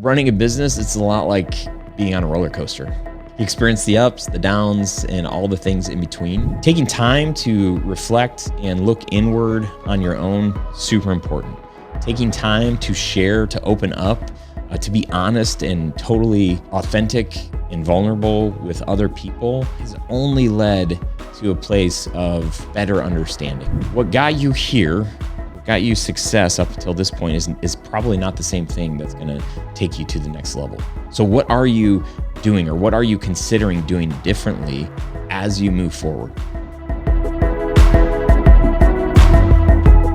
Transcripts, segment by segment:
Running a business, it's a lot like being on a roller coaster. You experience the ups, the downs, and all the things in between. Taking time to reflect and look inward on your own, super important. Taking time to share, to open up, to be honest and totally authentic and vulnerable with other people has only led to a place of better understanding. What got you here, what got you success up until this point is probably not the same thing that's gonna take you to the next level. So what are you doing, or what are you considering doing differently as you move forward?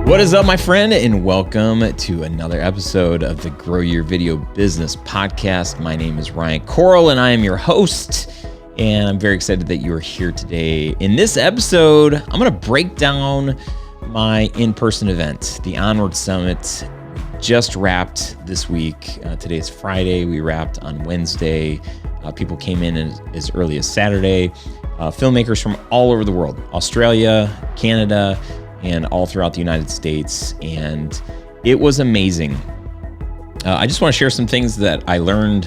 What is up, my friend, and welcome to another episode of the Grow Your Video Business Podcast. My name is Ryan Coral, and I am your host, and I'm very excited that you are here today. In this episode, I'm going to break down my in-person event, the Onward Summit. We just wrapped this week. Today is Friday. We wrapped on Wednesday. People came in as early as Saturday. Filmmakers from all over the world, Australia, Canada, and all throughout the United States, and it was amazing. I just want to share some things that I learned,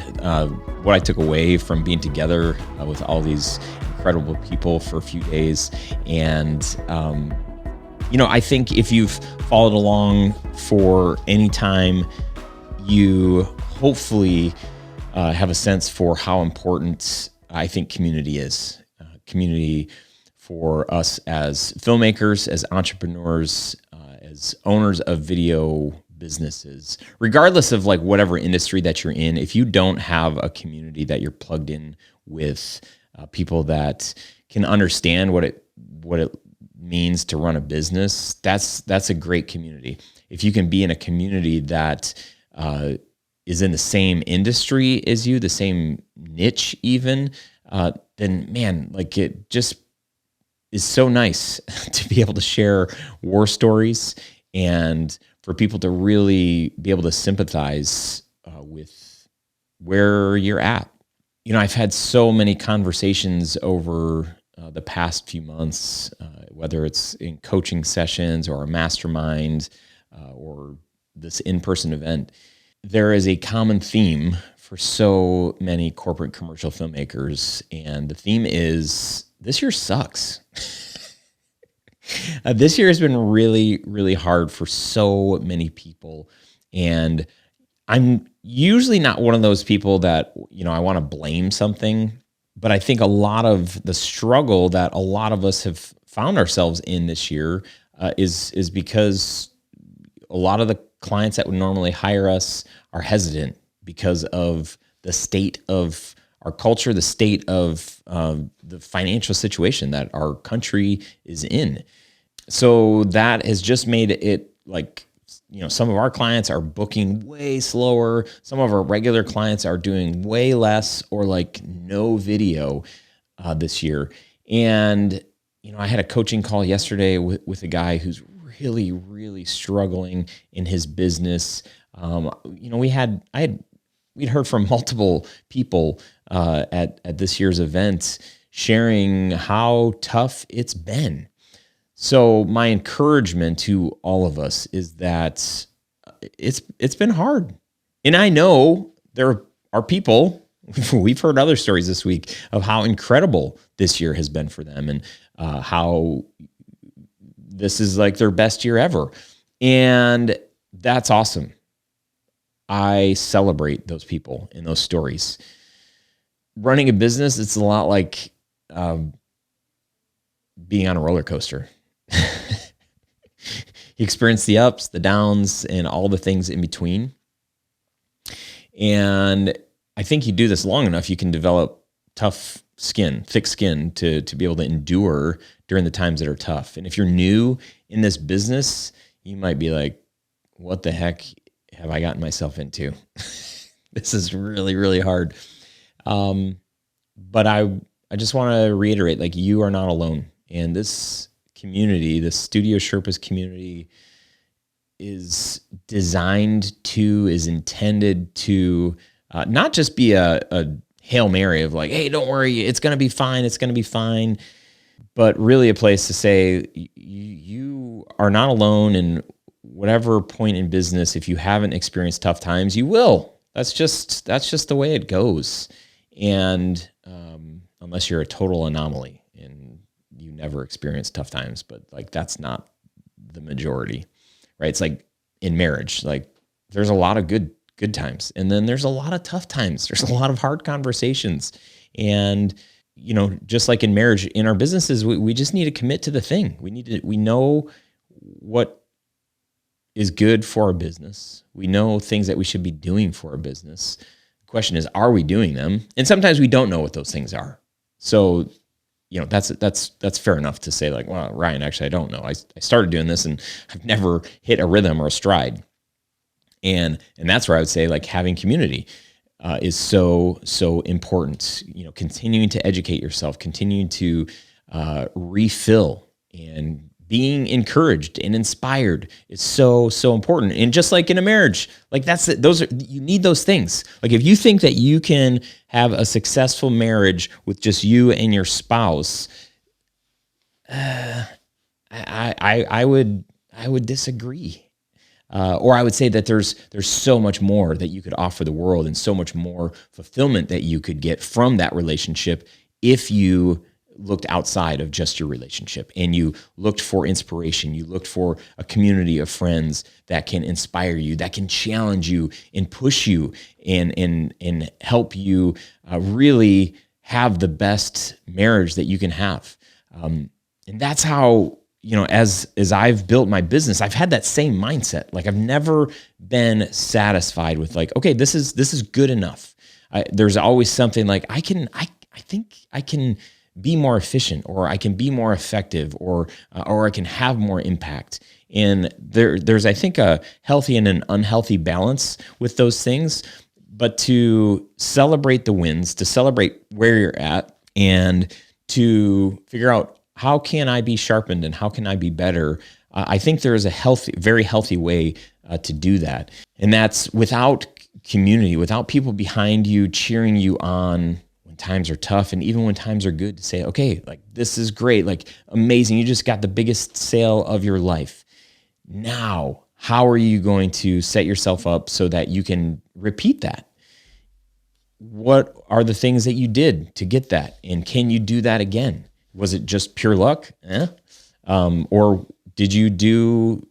what I took away from being together with all these incredible people for a few days. And, I think if you've followed along for any time, you hopefully have a sense for how important I think community is. Community for us as filmmakers, as entrepreneurs, as owners of video businesses, regardless of like whatever industry that you're in. If you don't have a community that you're plugged in with, people that can understand what it means to run a business, that's a great community. If you can be in a community that is in the same industry as you, the same niche even, then man, like it just is so nice to be able to share war stories and for people to really be able to sympathize with where you're at. I've had so many conversations over the past few months, whether it's in coaching sessions or a mastermind or this in-person event. There is a common theme for so many corporate commercial filmmakers, and the theme is this year sucks. This year has been really, really hard for so many people. And I'm usually not one of those people that, I want to blame something. But I think a lot of the struggle that a lot of us have found ourselves in this year is because a lot of the clients that would normally hire us are hesitant because of the state of our culture, the state of the financial situation that our country is in. So that has just made it like, some of our clients are booking way slower. Some of our regular clients are doing way less or like no video this year. And, I had a coaching call yesterday with a guy who's really, really struggling in his business. We'd heard from multiple people at this year's event sharing how tough it's been. So my encouragement to all of us is that it's been hard. And I know there are people, we've heard other stories this week of how incredible this year has been for them and how this is like their best year ever. And that's awesome. I celebrate those people and those stories. Running a business, it's a lot like being on a roller coaster. You experience the ups, the downs, and all the things in between. And I think you do this long enough, you can develop thick skin to be able to endure during the times that are tough. And if you're new in this business, you might be like, what the heck have I gotten myself into? This is really, really hard. But I just want to reiterate, like, you are not alone. And this community, the Studio Sherpas community, is intended to not just be a Hail Mary of like, hey, don't worry, it's going to be fine, but really a place to say you are not alone in whatever point in business. If you haven't experienced tough times, you will. That's just the way it goes. And unless you're a total anomaly and you never experience tough times, but like that's not the majority, right? It's like in marriage, like there's a lot of good times, and then there's a lot of tough times. There's a lot of hard conversations, and just like in marriage, in our businesses, we just need to commit to the thing. We know what is good for our business. We know things that we should be doing for our business. The question is, are we doing them? And sometimes we don't know what those things are. So, that's fair enough to say like, well, Ryan, actually, I don't know. I started doing this and I've never hit a rhythm or a stride. And that's where I would say like having community is so important. Continuing to educate yourself, continuing to refill, and being encouraged and inspired is so important. And just like in a marriage, like you need those things. Like if you think that you can have a successful marriage with just you and your spouse, I would disagree. Or I would say that there's so much more that you could offer the world, and so much more fulfillment that you could get from that relationship if you looked outside of just your relationship and you looked for inspiration. You looked for a community of friends that can inspire you, that can challenge you and push you and help you really have the best marriage that you can have. And that's how, as I've built my business, I've had that same mindset. Like I've never been satisfied with like, okay, this is good enough. There's always something like I think I can be more efficient, or I can be more effective, or I can have more impact. And there's I think a healthy and an unhealthy balance with those things. But to celebrate the wins, to celebrate where you're at, and to figure out how can I be sharpened and how can I be better. I think there is a very healthy way to do that, and that's without community, without people behind you cheering you on times are tough, and even when times are good, to say, okay, like this is great, like amazing, you just got the biggest sale of your life. Now, how are you going to set yourself up so that you can repeat that? What are the things that you did to get that? And can you do that again? Was it just pure luck? Or did you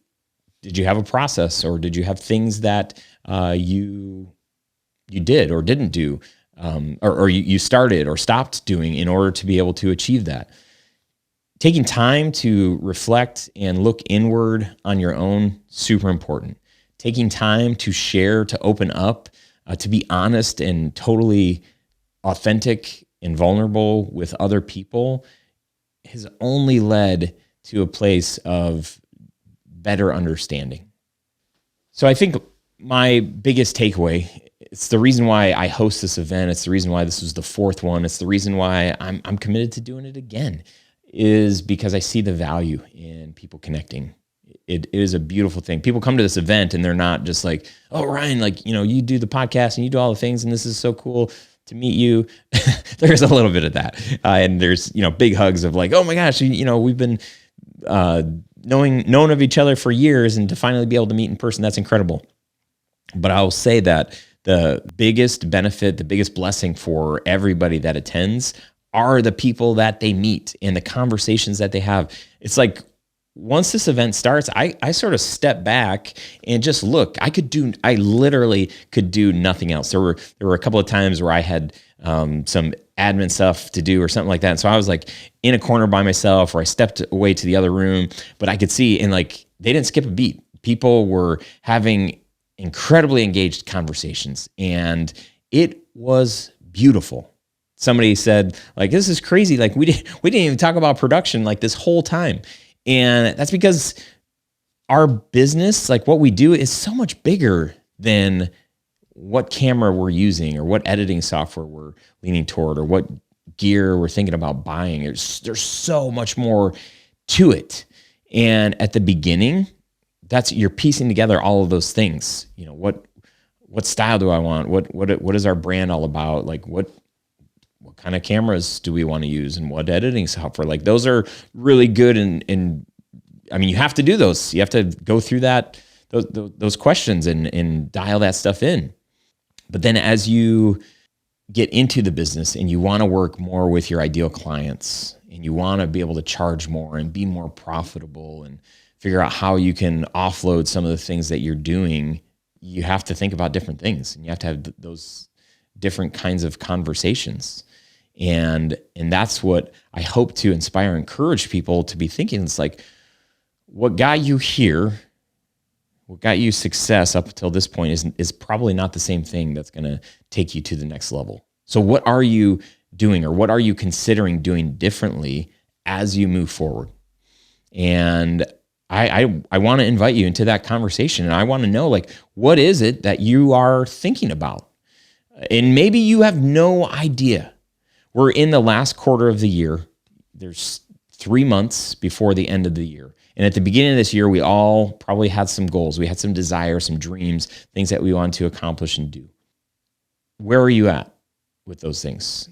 have a process, or did you have things that you did or didn't do? Or you started or stopped doing in order to be able to achieve that. Taking time to reflect and look inward on your own, super important. Taking time to share, to open up, to be honest and totally authentic and vulnerable with other people has only led to a place of better understanding. So I think my biggest takeaway, it's the reason why I host this event, it's the reason why this was the fourth one, it's the reason why I'm committed to doing it again, is because I see the value in people connecting. It is a beautiful thing. People come to this event and they're not just like, oh, Ryan, like, you do the podcast and you do all the things and this is so cool to meet you. There's a little bit of that. And there's, big hugs of like, oh my gosh, we've been known of each other for years, and to finally be able to meet in person, that's incredible. But I will say that the biggest benefit, the biggest blessing for everybody that attends are the people that they meet and the conversations that they have. It's like once this event starts, I sort of step back and just look. I literally could do nothing else. There were a couple of times where I had some admin stuff to do or something like that. And so I was like in a corner by myself, or I stepped away to the other room, but I could see, and like they didn't skip a beat. People were having incredibly engaged conversations, and it was beautiful. Somebody said, like, this is crazy. Like we didn't even talk about production like this whole time. And that's because our business, like what we do, is so much bigger than what camera we're using or what editing software we're leaning toward or what gear we're thinking about buying. There's so much more to it. And at the beginning, you're piecing together all of those things. What style do I want? What is our brand all about? Like what kind of cameras do we want to use, and what editing software? Like those are really good, and I mean, you have to do those. You have to go through those questions and dial that stuff in. But then as you get into the business and you want to work more with your ideal clients and you want to be able to charge more and be more profitable and figure out how you can offload some of the things that you're doing, you have to think about different things and you have to have those different kinds of conversations. And that's what I hope to inspire and encourage people to be thinking. It's like, what got you here, what got you success up until this point is probably not the same thing that's going to take you to the next level. So what are you doing, or what are you considering doing differently as you move forward? And I want to invite you into that conversation, and I want to know, like, what is it that you are thinking about? And maybe you have no idea. We're in the last quarter of the year. There's 3 months before the end of the year. And at the beginning of this year, we all probably had some goals. We had some desires, some dreams, things that we wanted to accomplish and do. Where are you at with those things?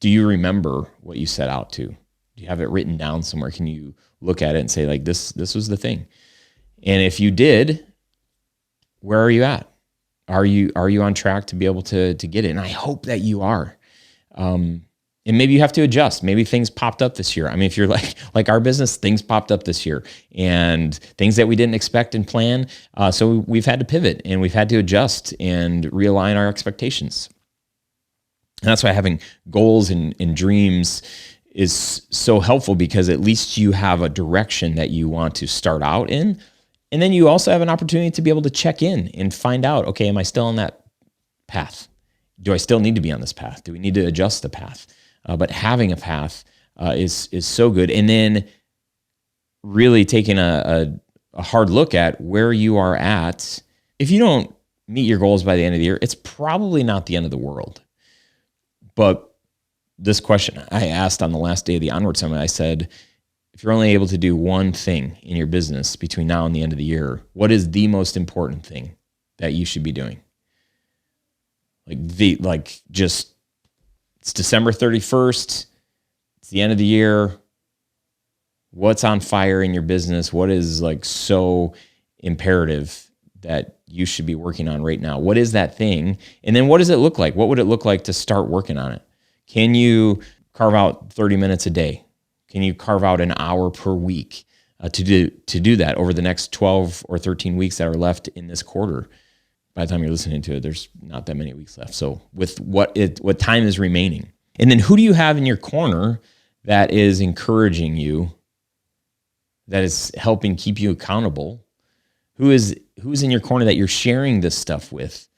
Do you remember what you set out to? Do you have it written down somewhere? Can you look at it and say, like, this was the thing? And if you did, where are you at? Are you on track to be able to get it? And I hope that you are. And maybe you have to adjust. Maybe things popped up this year. I mean, if you're like our business, things popped up this year and things that we didn't expect and plan. So we've had to pivot and we've had to adjust and realign our expectations. And that's why having goals and dreams is so helpful, because at least you have a direction that you want to start out in. And then you also have an opportunity to be able to check in and find out, okay, am I still on that path? Do I still need to be on this path? Do we need to adjust the path? But having a path is so good. And then really taking a hard look at where you are at. If you don't meet your goals by the end of the year, it's probably not the end of the world. But this question I asked on the last day of the Onward Summit, I said, if you're only able to do one thing in your business between now and the end of the year, what is the most important thing that you should be doing? It's December 31st. It's the end of the year. What's on fire in your business? What is so imperative that you should be working on right now? What is that thing? And then what does it look like? What would it look like to start working on it? Can you carve out 30 minutes a day? Can you carve out an hour per week to do that over the next 12 or 13 weeks that are left in this quarter? By the time you're listening to it, there's not that many weeks left. So with what time is remaining, and then who do you have in your corner that is encouraging you, that is helping keep you accountable? Who's in your corner that you're sharing this stuff with?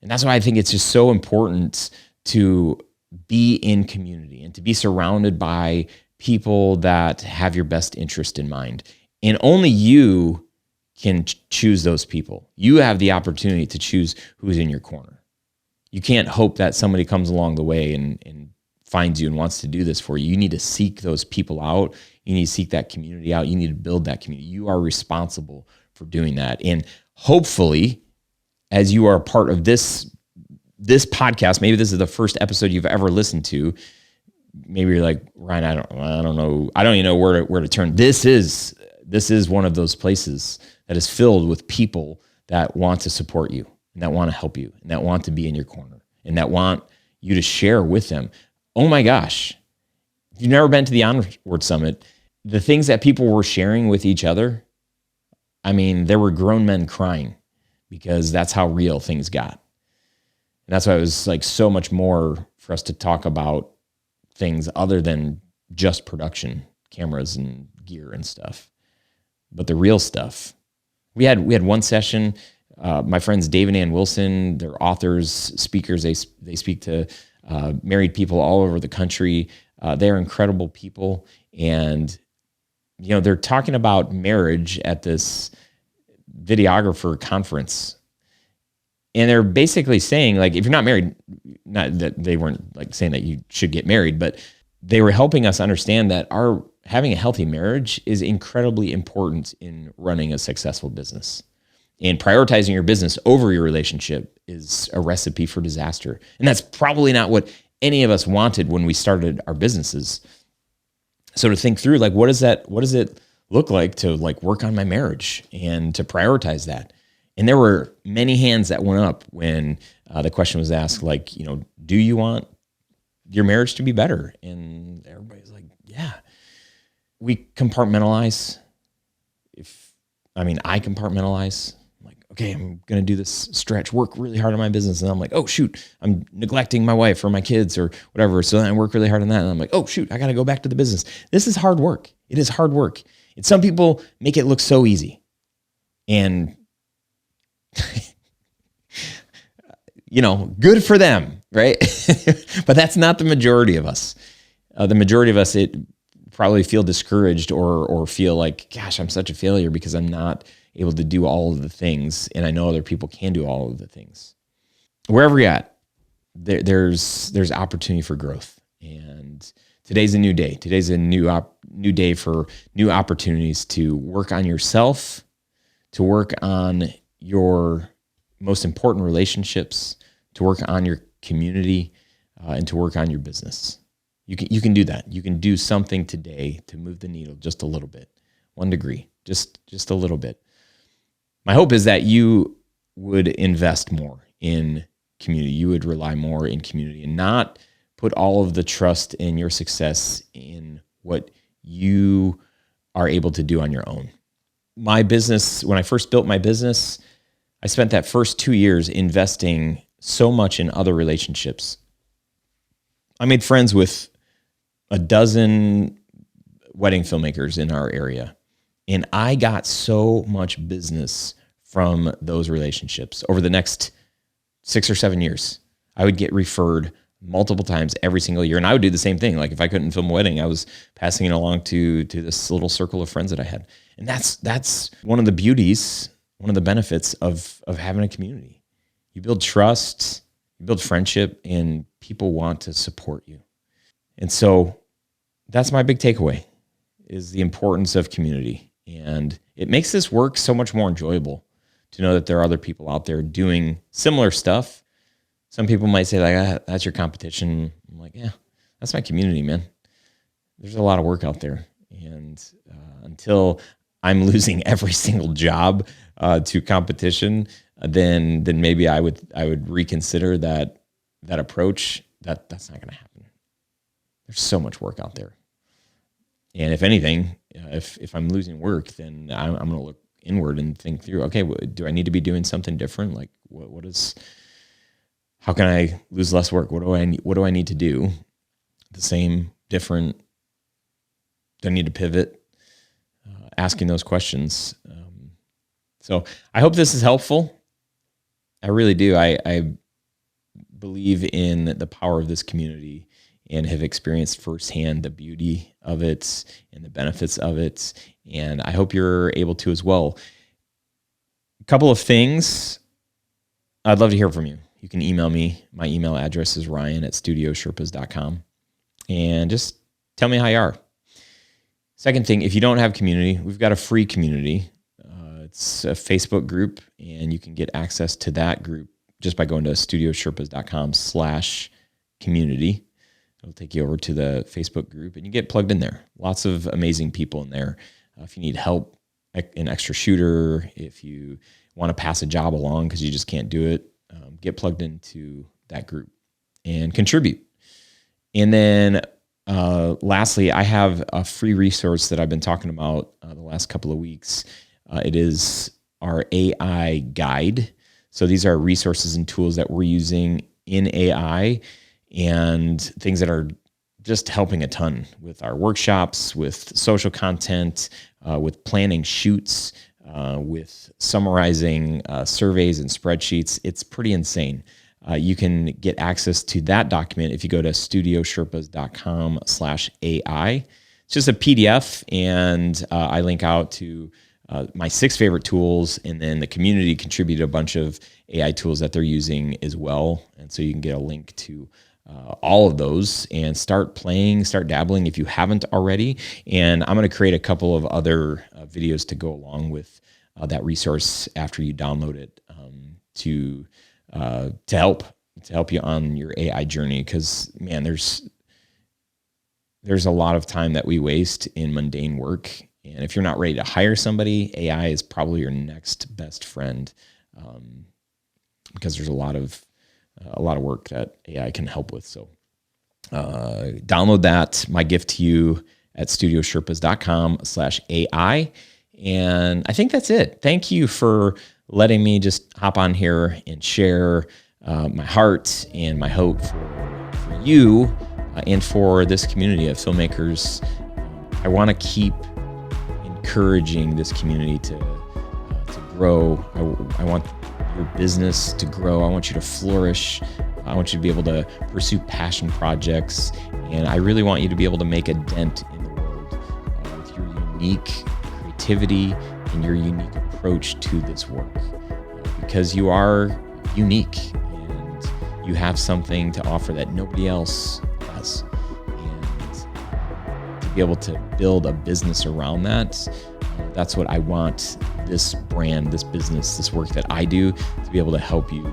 And that's why I think it's just so important to be in community and to be surrounded by people that have your best interest in mind. And only you can choose those people. You have the opportunity to choose who's in your corner. You can't hope that somebody comes along the way and finds you and wants to do this for you. You need to seek those people out. You need to seek that community out. You need to build that community. You are responsible for doing that. And hopefully, as you are a part of this podcast, maybe this is the first episode you've ever listened to. Maybe you're like, Ryan, I don't know. I don't even know where to turn. This is one of those places that is filled with people that want to support you and that want to help you and that want to be in your corner and that want you to share with them. Oh my gosh. If you've never been to the Onward Summit, the things that people were sharing with each other, I mean, there were grown men crying because that's how real things got. And that's why it was so much more for us to talk about things other than just production, cameras and gear and stuff, but the real stuff. We had one session. My friends Dave and Ann Wilson, they're authors, speakers. They speak to married people all over the country. They're incredible people, and they're talking about marriage at this videographer conference, and they're basically saying, if you're not married, not that they weren't saying that you should get married, but they were helping us understand that having a healthy marriage is incredibly important in running a successful business. And prioritizing your business over your relationship is a recipe for disaster. And that's probably not what any of us wanted when we started our businesses. So to think through, what does it look like to work on my marriage and to prioritize that? And there were many hands that went up when the question was asked, like, do you want your marriage to be better? And everybody's like, yeah. We compartmentalize. I compartmentalize. I'm like, okay, I'm going to do this stretch, work really hard on my business. And I'm like, oh, shoot, I'm neglecting my wife or my kids or whatever. So then I work really hard on that. And I'm like, oh, shoot, I got to go back to the business. This is hard work. It is hard work. And some people make it look so easy. And good for them, right? But that's not the majority of us. The majority of us, it probably feel discouraged or feel like, gosh, I'm such a failure because I'm not able to do all of the things. And I know other people can do all of the things. Wherever you're at, there's opportunity for growth. And today's a new day. Today's a new day for new opportunities to work on yourself, to work on your most important relationships, to work on your community, and to work on your business. You can do that. You can do something today to move the needle just a little bit, 1 degree, just a little bit. My hope is that you would invest more in community. You would rely more in community and not put all of the trust in your success in what you are able to do on your own. My business, when I first built my business, I spent that first 2 years investing so much in other relationships. I made friends with a dozen wedding filmmakers in our area. And I got so much business from those relationships over the next 6 or 7 years. I would get referred multiple times every single year. And I would do the same thing. Like if I couldn't film a wedding, I was passing it along to this little circle of friends that I had. And that's one of the beauties, one of the benefits of having a community. You build trust, you build friendship, and people want to support you. And so that's my big takeaway, is the importance of community. And it makes this work so much more enjoyable to know that there are other people out there doing similar stuff. Some people might say, like, that's your competition. I'm like, yeah, that's my community, man. There's a lot of work out there. And until I'm losing every single job to competition, then maybe I would reconsider that approach. That's not going to happen. There's so much work out there. And if anything, if I'm losing work, then I'm going to look inward and think through, okay, do I need to be doing something different? Like how can I lose less work? What do I need to do? The same, different? Do I need to pivot? Asking those questions. So I hope this is helpful. I really do. I believe in the power of this community and have experienced firsthand the beauty of it and the benefits of it. And I hope you're able to as well. A couple of things. I'd love to hear from you. You can email me. My email address is ryan@studiosherpas.com. And just tell me how you are. Second thing, if you don't have community, we've got a free community. It's a Facebook group, and you can get access to that group just by going to studiosherpas.com/community. It'll take you over to the Facebook group, and you get plugged in there. Lots of amazing people in there. If you need help, an extra shooter, if you want to pass a job along because you just can't do it, get plugged into that group and contribute. And then lastly, I have a free resource that I've been talking about the last couple of weeks. It is our AI guide. So these are resources and tools that we're using in AI and things that are just helping a ton with our workshops, with social content, with planning shoots, with summarizing surveys and spreadsheets. It's pretty insane. You can get access to that document if you go to studiosherpas.com/AI. It's just a PDF, and I link out to my 6 favorite tools, and then the community contributed a bunch of AI tools that they're using as well. And so you can get a link to all of those and start playing, start dabbling if you haven't already. And I'm going to create a couple of other videos to go along with that resource after you download it to help you on your AI journey. Because man, there's a lot of time that we waste in mundane work. And if you're not ready to hire somebody, AI is probably your next best friend because there's a lot of work that AI can help with. So download that. My gift to you at studiosherpas.com/AI. And I think that's it. Thank you for letting me just hop on here and share my heart and my hope for you and for this community of filmmakers. I want to keep encouraging this community to grow. I want your business to grow. I want you to flourish. I want you to be able to pursue passion projects. And I really want you to be able to make a dent in the world with your unique creativity and your unique approach to this work. Because you are unique and you have something to offer that nobody else does. And to be able to build a business around that, that's what I want this brand, this business, this work that I do to be able to help you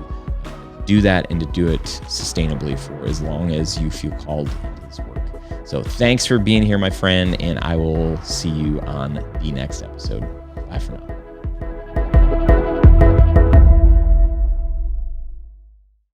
do that and to do it sustainably for as long as you feel called into this work. So thanks for being here, my friend, and I will see you on the next episode. Bye for now.